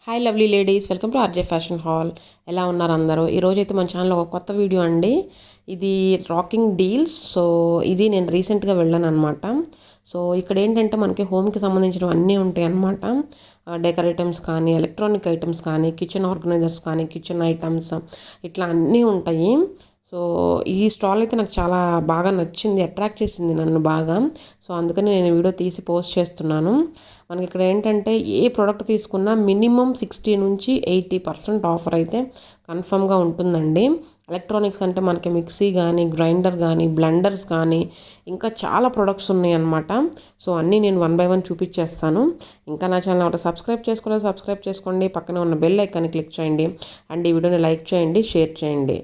Hi lovely ladies, welcome to RJ fashion hall. ఎలా ఉన్నారు అందరూ? ఈరోజు అయితే మన ఛానల్లో ఒక కొత్త వీడియో అండి. ఇది రాకింగ్ డీల్స్. సో ఇది నేను రీసెంట్గా వెళ్ళాను అనమాట. సో ఇక్కడ ఏంటంటే మనకి హోమ్కి సంబంధించినవి అన్నీ ఉంటాయి అన్నమాట. డెకర్ ఐటమ్స్ కానీ, ఎలక్ట్రానిక్ ఐటమ్స్ కానీ, కిచెన్ ఆర్గనైజర్స్ కానీ, కిచెన్ ఐటమ్స్ ఇట్లా అన్నీ ఉంటాయి. సో ఈ స్టాల్ అయితే నాకు చాలా బాగా నచ్చింది, అట్రాక్ట్ చేసింది నన్ను బాగా. సో అందుకని నేను వీడియో తీసి పోస్ట్ చేస్తున్నాను. మనకి ఇక్కడ ఏంటంటే ఏ ప్రోడక్ట్ తీసుకున్నా మినిమం 60 నుంచి 80% ఆఫర్ అయితే కన్ఫర్మ్గా ఉంటుందండి. ఎలక్ట్రానిక్స్ అంటే మనకి మిక్సీ కానీ, గ్రైండర్ కానీ, బ్లెండర్స్ కానీ, ఇంకా చాలా ప్రొడక్ట్స్ ఉన్నాయి అన్నమాట. సో అన్నీ నేను 1 by 1 చూపించేస్తాను. ఇంకా నా ఛానల్ ఒకటి సబ్స్క్రైబ్ చేసుకోలేదు, సబ్స్క్రైబ్ చేసుకోండి. పక్కనే ఉన్న బెల్ ఐకాన్ని క్లిక్ చేయండి అండ్ ఈ వీడియోని లైక్ చేయండి, షేర్ చేయండి.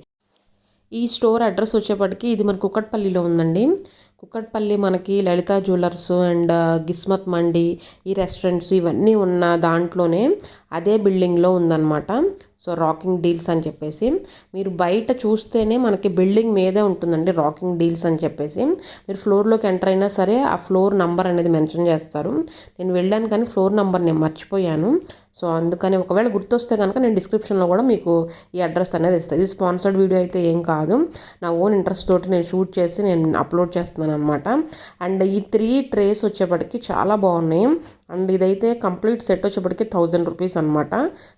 ఈ స్టోర్ అడ్రస్ వచ్చేప్పటికి ఇది మన కుక్కట్పల్లిలో ఉందండి. కుక్కట్పల్లి మనకి లలితా జ్యువెలర్స్ అండ్ గిస్మత్ మండి, ఈ రెస్టారెంట్స్ ఇవన్నీ ఉన్న దాంట్లోనే అదే బిల్డింగ్లో ఉందన్నమాట. సో రాకింగ్ డీల్స్ అని చెప్పేసి మీరు బయట చూస్తేనే మనకి బిల్డింగ్ మీదే ఉంటుందండి రాకింగ్ డీల్స్ అని చెప్పేసి. మీరు ఫ్లోర్లోకి ఎంటర్ అయినా సరే ఆ ఫ్లోర్ నంబర్ అనేది మెన్షన్ చేస్తారు. నేను వెళ్ళాను కానీ ఫ్లోర్ నెంబర్ నేను మర్చిపోయాను. సో అందుకని ఒకవేళ గుర్తొస్తే కనుక నేను డిస్క్రిప్షన్లో కూడా మీకు ఈ అడ్రస్ అనేది ఇస్తాను. ఇది స్పాన్సర్డ్ వీడియో అయితే ఏం కాదు, నా ఓన్ ఇంట్రెస్ట్ తోటి నేను షూట్ చేసి నేను అప్లోడ్ చేస్తున్నాను అనమాట. అండ్ ఈ 3 ట్రేస్ వచ్చేప్పటికి చాలా బాగున్నాయి. అండ్ ఇదైతే కంప్లీట్ సెట్ వచ్చేప్పటికి 1000 రూపీస్ అనమాట,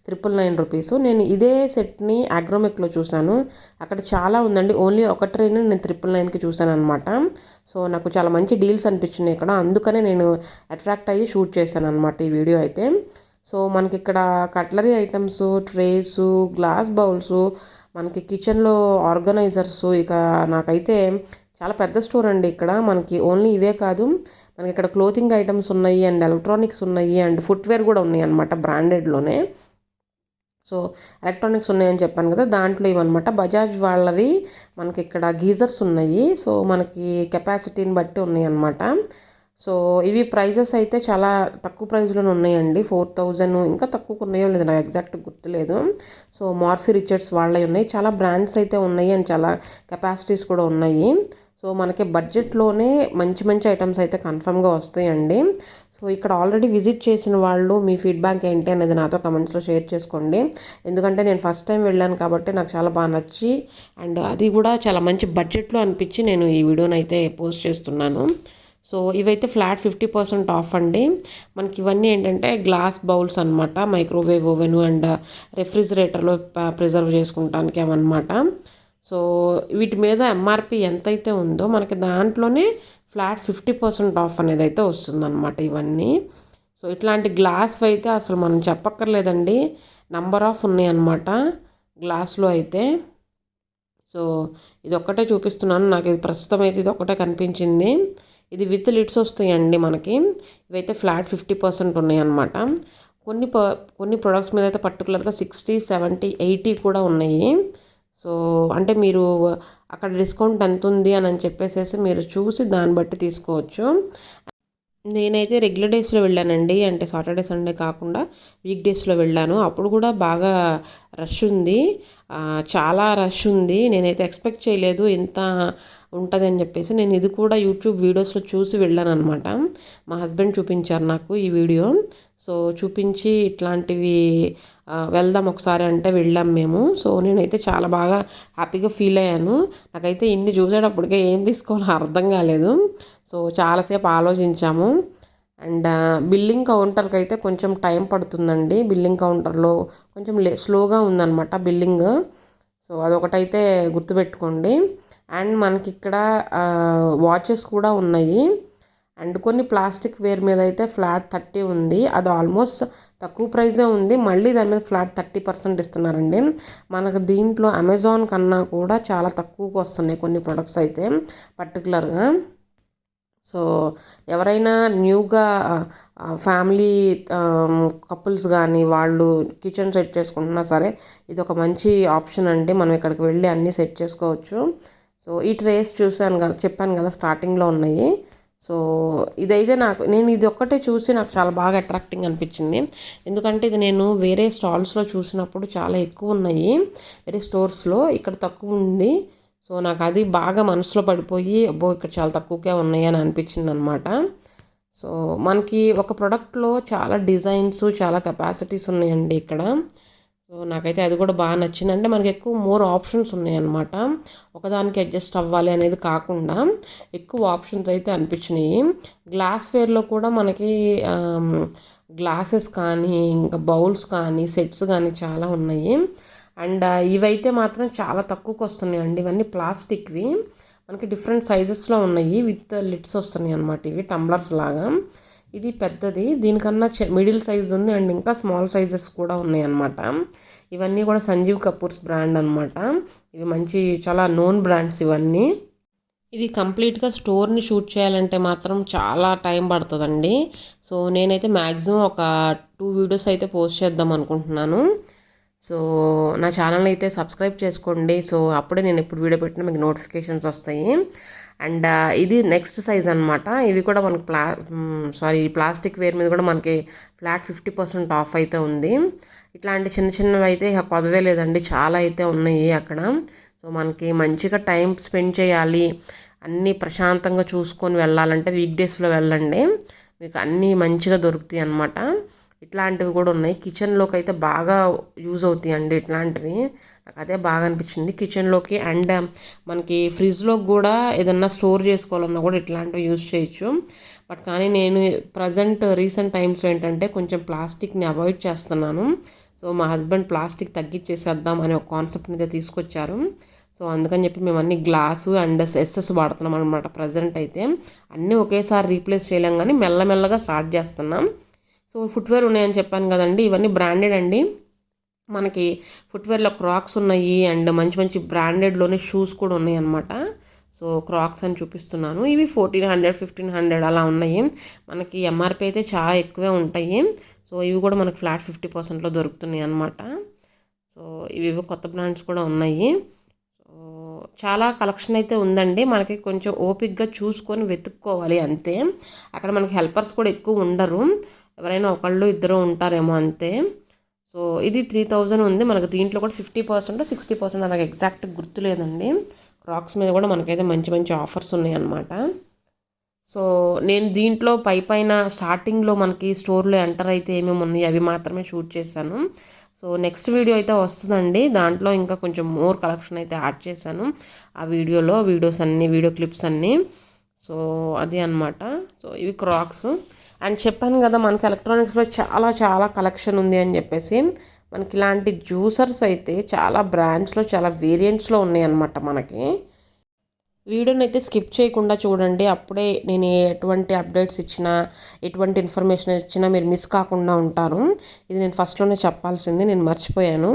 999 రూపీస్. నేను ఇదే సెట్ని అగ్రోమెక్లో చూశాను, అక్కడ చాలా ఉందండి. ఓన్లీ ఒక ట్రైన్ నేను 999కి చూశాను అనమాట. సో నాకు చాలా మంచి డీల్స్ అనిపించినాయి ఇక్కడ, అందుకనే నేను అట్రాక్ట్ అయ్యి షూట్ చేశాను అనమాట ఈ వీడియో అయితే. సో మనకి ఇక్కడ cutlery items, trays, glass bowls, మనకి కిచెన్లో ఆర్గనైజర్స్, ఇక నాకైతే చాలా పెద్ద స్టోర్ అండి. ఇక్కడ మనకి ఓన్లీ ఇవే కాదు, మనకి ఇక్కడ క్లోతింగ్ ఐటమ్స్ ఉన్నాయి అండ్ ఎలక్ట్రానిక్స్ ఉన్నాయి అండ్ ఫుట్వేర్ కూడా ఉన్నాయి అనమాట బ్రాండెడ్లోనే. సో ఎలక్ట్రానిక్స్ ఉన్నాయని చెప్పాను కదా, దాంట్లో ఇవన్నమాట బజాజ్ వాళ్ళవి. మనకి ఇక్కడ గీజర్స్ ఉన్నాయి. సో మనకి కెపాసిటీని బట్టి ఉన్నాయి అన్నమాట. సో ఇవి ప్రైజెస్ అయితే చాలా తక్కువ ప్రైస్లోనే ఉన్నాయండి, 4000 ఇంకా తక్కువ ఉన్నాయో లేదు నాకు ఎగ్జాక్ట్ గుర్తులేదు. సో మార్ఫీ రిచర్డ్స్ వాళ్ళవి ఉన్నాయి, చాలా బ్రాండ్స్ అయితే ఉన్నాయి అండ్ చాలా కెపాసిటీస్ కూడా ఉన్నాయి. సో మనకి బడ్జెట్లోనే మంచి మంచి ఐటమ్స్ అయితే కన్ఫర్మ్గా వస్తాయండి. సో ఇక్కడ ఆల్రెడీ విజిట్ చేసిన వాళ్ళు మీ ఫీడ్బ్యాక్ ఏంటి అనేది నాతో కమెంట్స్లో షేర్ చేసుకోండి. ఎందుకంటే నేను ఫస్ట్ టైం వెళ్ళాను కాబట్టి నాకు చాలా బాగా నచ్చి అండ్ అది కూడా చాలా మంచి బడ్జెట్లో అనిపించి నేను ఈ వీడియోని అయితే పోస్ట్ చేస్తున్నాను. సో ఇవైతే ఫ్లాట్ 50% ఆఫ్ అండి. మనకి ఇవన్నీ ఏంటంటే గ్లాస్ బౌల్స్ అనమాట, మైక్రోవేవ్ ఓవెన్ అండ్ రెఫ్రిజిరేటర్లో ప్రిజర్వ్ చేసుకుంటానికి అవన్నమాట. సో వీటి మీద ఎంఆర్పి ఎంతైతే ఉందో మనకి దాంట్లోనే ఫ్లాట్ 50% ఆఫ్ అనేది అయితే వస్తుందన్నమాట ఇవన్నీ. సో ఇట్లాంటి గ్లాస్ అయితే అసలు మనం చెప్పక్కర్లేదండి, నంబర్ ఆఫ్ ఉన్నాయి అన్నమాట గ్లాస్లో అయితే. సో ఇది ఒక్కటే చూపిస్తున్నాను, నాకు ఇది ప్రస్తుతం అయితే ఇది ఒక్కటే కనిపించింది. ఇది విత్ లిడ్స్ వస్తాయండి మనకి. ఇవైతే ఫ్లాట్ 50% ఉన్నాయి అన్నమాట. కొన్ని ప్రొడక్ట్స్ మీద అయితే పర్టికులర్గా 60, 70, 80 కూడా ఉన్నాయి. సో అంటే మీరు అక్కడ డిస్కౌంట్ ఎంత ఉంది అని చెప్పేసి మీరు చూసి దాన్ని బట్టి తీసుకోవచ్చు. నేనైతే రెగ్యులర్ డేస్లో వెళ్ళానండి, అంటే సాటర్డే సండే కాకుండా వీక్ డేస్లో వెళ్ళాను. అప్పుడు కూడా బాగా రష్ ఉంది, చాలా రష్ ఉంది. నేనైతే ఎక్స్పెక్ట్ చేయలేదు ఇంత ఉంటుంది అని చెప్పేసి. నేను ఇది కూడా యూట్యూబ్ వీడియోస్లో చూసి వెళ్ళాను అనమాట. మా హస్బెండ్ చూపించారు నాకు ఈ వీడియో. సో చూపించి ఇట్లాంటివి వెళ్దాం ఒకసారి అంటే వెళ్ళాం మేము. సో నేనైతే చాలా బాగా హ్యాపీగా ఫీల్ అయ్యాను. నాకైతే ఇన్ని చూసేటప్పటికే ఏం తీసుకోవాలో అర్థం కాలేదు. సో చాలాసేపు ఆలోచించాము. అండ్ బిల్లింగ్ కౌంటర్కి అయితే కొంచెం టైం పడుతుందండి. బిల్లింగ్ కౌంటర్లో కొంచెం స్లోగా ఉందన్నమాట బిల్లింగ్. సో అదొకటైతే గుర్తుపెట్టుకోండి. అండ్ మనకి ఇక్కడ వాచెస్ కూడా ఉన్నాయి అండ్ కొన్ని ప్లాస్టిక్ వేర్ మీద అయితే ఫ్లాట్ 30 ఉంది. అది ఆల్మోస్ట్ తక్కువ ప్రైజే ఉంది, మళ్ళీ దాని మీద ఫ్లాట్ 30% ఇస్తున్నారండి. మనకు దీంట్లో అమెజాన్ కన్నా కూడా చాలా తక్కువకు వస్తున్నాయి కొన్ని ప్రొడక్ట్స్ అయితే పర్టికులర్గా. సో ఎవరైనా న్యూగా ఫ్యామిలీ కపుల్స్ కానీ వాళ్ళు కిచెన్ సెట్ చేసుకుంటున్నా సరే ఇది ఒక మంచి ఆప్షన్ అండి. మనం ఇక్కడికి వెళ్ళి అన్నీ సెట్ చేసుకోవచ్చు. సో ఈ ట్రేస్ చూశాను కదా, చెప్పాను కదా స్టార్టింగ్లో ఉన్నాయి. సో ఇదైతే నేను ఇది ఒక్కటే చూసి నాకు చాలా బాగా అట్రాక్టింగ్ అనిపించింది. ఎందుకంటే ఇది నేను వేరే స్టాల్స్లో చూసినప్పుడు చాలా ఎక్కువ ఉన్నాయి, వేరే స్టోర్స్లో ఇక్కడ తక్కువ ఉంది. సో నాకు అది బాగా మనసులో పడిపోయి అబ్బో ఇక్కడ చాలా తక్కువగా ఉన్నాయి అని అనిపించింది అనమాట. సో మనకి ఒక ప్రోడక్ట్లో చాలా డిజైన్స్ చాలా కెపాసిటీస్ ఉన్నాయండి ఇక్కడ. సో నాకైతే అది కూడా బాగా నచ్చింది. అంటే మనకి ఎక్కువ మోర్ ఆప్షన్స్ ఉన్నాయన్నమాట. ఒకదానికి అడ్జస్ట్ అవ్వాలి అనేది కాకుండా ఎక్కువ ఆప్షన్స్ అయితే అనిపించినాయి. గ్లాస్వేర్లో కూడా మనకి గ్లాసెస్ కానీ ఇంకా బౌల్స్ కానీ సెట్స్ కానీ చాలా ఉన్నాయి. అండ్ ఇవైతే మాత్రం చాలా తక్కువకి వస్తున్నాయండి. ఇవన్నీ ప్లాస్టిక్వి, మనకి డిఫరెంట్ సైజెస్లో ఉన్నాయి, విత్ లిడ్స్ వస్తున్నాయి అనమాట. ఇవి టంబ్లర్స్ లాగా. ఇది పెద్దది, దీనికన్నా మిడిల్ సైజ్ ఉంది అండ్ ఇంకా స్మాల్ సైజెస్ కూడా ఉన్నాయి అన్నమాట. ఇవన్నీ కూడా సంజీవ్ కపూర్స్ బ్రాండ్ అనమాట. ఇవి మంచి చాలా నోన్ బ్రాండ్స్ ఇవన్నీ. ఇది కంప్లీట్గా స్టోర్ని షూట్ చేయాలంటే మాత్రం చాలా టైం పడుతుందండి. సో నేనైతే మ్యాక్సిమం ఒక 2 వీడియోస్ అయితే పోస్ట్ చేద్దాం అనుకుంటున్నాను. సో నా ఛానల్ అయితే సబ్స్క్రైబ్ చేసుకోండి. సో అప్పుడే నేను ఎప్పుడు వీడియో పెట్టినా మీకు నోటిఫికేషన్స్ వస్తాయి. అండ్ ఇది నెక్స్ట్ సైజ్ అనమాట. ఇవి కూడా మనకి ప్లాస్టిక్ వేర్ మీద కూడా మనకి ఫ్లాట్ 50% ఆఫ్ అయితే ఉంది. ఇట్లాంటి చిన్న చిన్నవి అయితే కొదవే లేదండి, చాలా అయితే ఉన్నాయి అక్కడ. సో మనకి మంచిగా టైం స్పెండ్ చేయాలి, అన్నీ ప్రశాంతంగా చూసుకొని వెళ్ళాలంటే వీక్ డేస్లో వెళ్ళండి, మీకు అన్నీ మంచిగా దొరుకుతాయి అన్నమాట. ఇట్లాంటివి కూడా ఉన్నాయి. కిచెన్లోకి అయితే బాగా యూజ్ అవుతాయి అండి ఇట్లాంటివి. నాకు అదే బాగా అనిపించింది కిచెన్లోకి. అండ్ మనకి ఫ్రిడ్జ్లో కూడా ఏదన్నా స్టోర్ చేసుకోవాలన్నా కూడా ఇట్లాంటివి యూజ్ చేయొచ్చు. బట్ కానీ నేను రీసెంట్ టైమ్స్ ఏంటంటే కొంచెం ప్లాస్టిక్ని అవాయిడ్ చేస్తున్నాను. సో మా హస్బెండ్ ప్లాస్టిక్ తగ్గించేసేద్దాం అనే ఒక కాన్సెప్ట్ని అయితే తీసుకొచ్చారు. సో అందుకని చెప్పి మేము అన్ని గ్లాసు అండ్ ఎస్ఎస్ వాడుతున్నాం అనమాట. ప్రజెంట్ అయితే అన్నీ ఒకేసారి రీప్లేస్ చేయలేం, కానీ మెల్లమెల్లగా స్టార్ట్ చేస్తున్నాం. సో ఫుట్వేర్ ఉన్నాయని చెప్పాను కదండి, ఇవన్నీ బ్రాండెడ్ అండి. మనకి ఫుట్వేర్లో క్రాక్స్ ఉన్నాయి అండ్ మంచి మంచి బ్రాండెడ్లోనే షూస్ కూడా ఉన్నాయి అన్నమాట. సో క్రాక్స్ అని చూపిస్తున్నాను. ఇవి 1400 1500 అలా ఉన్నాయి. మనకి ఎంఆర్పి అయితే చాలా ఎక్కువే ఉంటాయి. సో ఇవి కూడా మనకి ఫ్లాట్ 50%లో దొరుకుతున్నాయి అన్నమాట. సో ఇవి కొత్త బ్రాండ్స్ కూడా ఉన్నాయి. సో చాలా కలెక్షన్ అయితే ఉందండి. మనకి కొంచెం ఓపిక్గా చూసుకొని వెతుక్కోవాలి అంతే. అక్కడ మనకి హెల్పర్స్ కూడా ఎక్కువ ఉండరు, ఎవరైనా ఒకళ్ళు ఇద్దరు ఉంటారేమో అంతే. సో ఇది 3000 ఉంది. మనకు దీంట్లో కూడా 50% 60% నాకు ఎగ్జాక్ట్ గుర్తులేదండి. క్రాక్స్ మీద కూడా మనకైతే మంచి మంచి ఆఫర్స్ ఉన్నాయి అన్నమాట. సో నేను దీంట్లో పైన స్టార్టింగ్లో మనకి స్టోర్లో ఎంటర్ అయితే ఏమేమి ఉన్నాయి అవి మాత్రమే షూట్ చేశాను. సో నెక్స్ట్ వీడియో అయితే వస్తుందండి, దాంట్లో ఇంకా కొంచెం మోర్ కలెక్షన్ అయితే యాడ్ చేశాను ఆ వీడియో క్లిప్స్ అన్నీ. సో అది అన్నమాట. సో ఇవి క్రాక్స్. అండ్ చెప్పాను కదా మనకి ఎలక్ట్రానిక్స్లో చాలా చాలా కలెక్షన్ ఉంది అని చెప్పేసి. మనకి ఇలాంటి జ్యూసర్స్ అయితే చాలా బ్రాండ్స్లో చాలా వేరియంట్స్లో ఉన్నాయి అన్నమాట. మనకి వీడియోని అయితే స్కిప్ చేయకుండా చూడండి, అప్పుడే నేను ఎటువంటి అప్డేట్స్ ఇచ్చినా ఎటువంటి ఇన్ఫర్మేషన్ ఇచ్చినా మీరు మిస్ కాకుండా ఉంటారు. ఇది నేను ఫస్ట్లోనే చెప్పాల్సింది, నేను మర్చిపోయాను.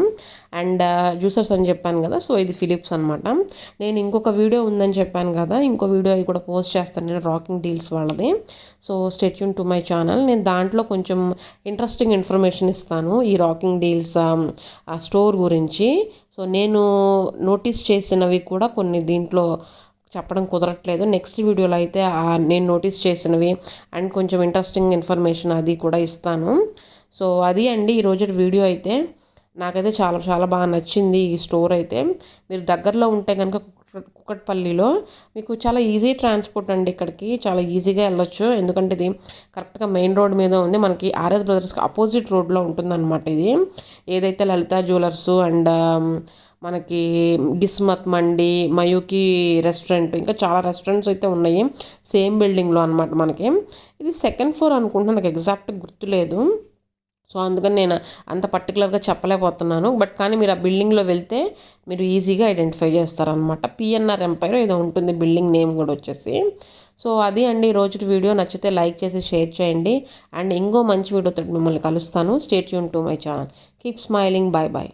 అండ్ జ్యూసర్స్ అని చెప్పాను కదా, సో ఇది ఫిలిప్స్ అనమాట. నేను ఇంకొక వీడియో ఉందని చెప్పాను కదా, ఇంకో వీడియో కూడా పోస్ట్ చేస్తాను నేను, రాకింగ్ డీల్స్ వాళ్ళది. So stay tune to my channel. నేను దాంట్లో కొంచెం ఇంట్రెస్టింగ్ ఇన్ఫర్మేషన్ ఇస్తాను ఈ రాకింగ్ డీల్స్ ఆ స్టోర్ గురించి. సో నేను నోటీస్ చేసినవి కూడా కొన్ని దీంట్లో చెప్పడం కుదరట్లేదు. నెక్స్ట్ వీడియోలో అయితే నేను నోటీస్ చేసినవి అండ్ కొంచెం ఇంట్రెస్టింగ్ ఇన్ఫర్మేషన్ అది కూడా ఇస్తాను. సో అది అండి ఈరోజు వీడియో అయితే. నాకైతే చాలా చాలా బాగా నచ్చింది ఈ స్టోర్ అయితే. మీరు దగ్గరలో ఉంటే కనుక కుకట్పల్లిలో మీకు చాలా ఈజీ ట్రాన్స్పోర్ట్ అండి, ఇక్కడికి చాలా ఈజీగా వెళ్ళొచ్చు. ఎందుకంటే ఇది కరెక్ట్గా మెయిన్ రోడ్ మీద ఉంది, మనకి ఆర్ఎస్ బ్రదర్స్కి అపోజిట్ రోడ్లో ఉంటుందన్నమాట. ఇది ఏదైతే లలిత జ్యువెలర్స్ అండ్ మనకి గిస్మత్ మండి, మయూకి రెస్టారెంట్, ఇంకా చాలా రెస్టారెంట్స్ అయితే ఉన్నాయి సేమ్ బిల్డింగ్లో అనమాట. మనకి ఇది సెకండ్ ఫ్లోర్ అనుకుంటున్నాను, నాకు ఎగ్జాక్ట్ గుర్తులేదు. సో అందుకని నేను అంత పర్టికులర్గా చెప్పలేకపోతున్నాను. బట్ కానీ మీరు ఆ బిల్డింగ్లో వెళ్తే మీరు ఈజీగా ఐడెంటిఫై చేస్తారనమాట. పిఎన్ఆర్ ఎంపైర్ ఏదో ఉంటుంది బిల్డింగ్ నేమ్ కూడా వచ్చేసి. సో అది అండి ఈరోజు వీడియో. నచ్చితే లైక్ చేసి షేర్ చేయండి. అండ్ ఇంకో మంచి వీడియోతో మిమ్మల్ని కలుస్తాను. Stay tune to my channel. Keep smiling. Bye bye.